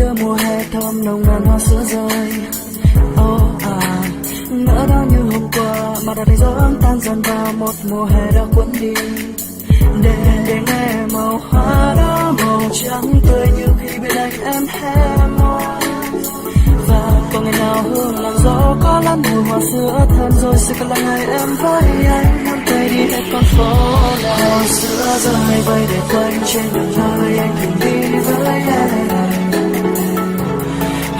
đưa mùa hè thơm nồng nàn hoa sữa rơi. Ngỡ đó như hôm qua mà đã thấy gió ấm tan dần vào một mùa hè đã cuốn đi. Để nghe màu hoa đó màu trắng tươi như khi bên anh em hé môi. Và có ngày nào hương làn gió có lắm mùi hoa sữa thơm rồi sẽ còn là ngày em với anh nắm tay đi hết con phố này. Hoa sữa rơi vơi để quanh trên đường nơi anh từng đi với em.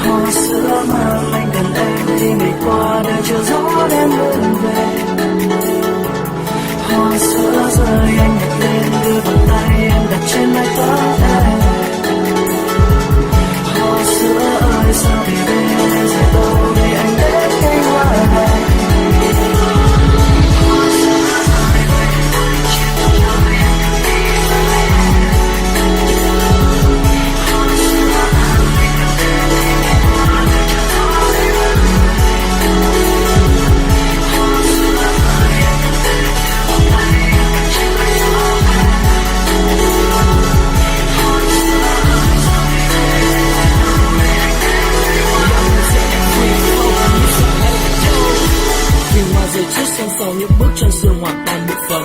Hoa sữa mang anh gần em đi ngày qua đời chờ gió đem hương về. Hoa sữa rơi anh nhặt lên đưa vào tay em đặt trên mái tóc em. Hoa sữa ơi sao thì bên em dài đâu để anh đến cánh hoa này. Hoa sữa rơi vơi để quanh trên đường nơi anh từng đi với em. Hoa sữa mang anh gần em đi ngày qua đời chờ gió đem hương về. Hoa sữa rơi anh nhặt lên đưa vào tay em đặt trên mái tóc em. Hoa sữa ơi sao thì bên em dài đâu để anh đến cánh hoa Vì hoa rơi chút sang sau những bước chân sương hòa tan một phần.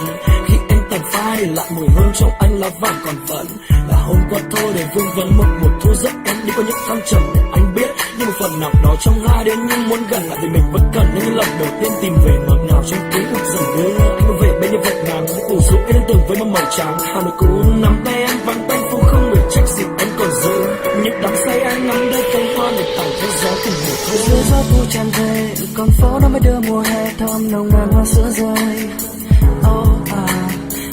Khi anh tàn phai để lại mùi hương trong anh lá vàng còn vẫn là hôm qua thôi để vương vấn một mùa thu rất em đi qua những thăng trầm để anh biết như một phần nào đó trong hai đến nhưng muốn gần lại vì mình vẫn cần những lần đầu tiên tìm về ngọt ngào trong ký ức dần đưa anh có về bên như vật ngàn những củ rượu cái lên tường với màu trắng hà nội cũ nắm tay em vắng tay phố không người trách gì anh còn giữ những đắm say anh ngắm đây cánh hoa để tặng theo gió từng mùa thu. Giữa gió thu tràn về con phố đó mới đưa mùa hè thơm nồng nàn hoa sữa rơi.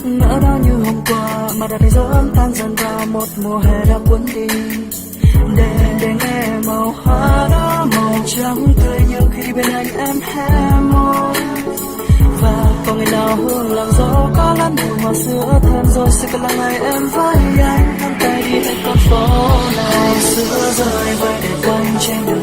Ngỡ đó như hôm qua mà đã thấy gió ấm tan dần vào một mùa hè đã cuốn đi. Để nghe màu hoa đó màu trắng tươi như khi bên anh em hé môi. Và có ngày nào hương làn gió có lắm mùi hoa sữa thơm rồi sẽ còn là ngày em với anh nắm tay đi hết con phố này. Hoa sữa rơi vơi để quanh trên đường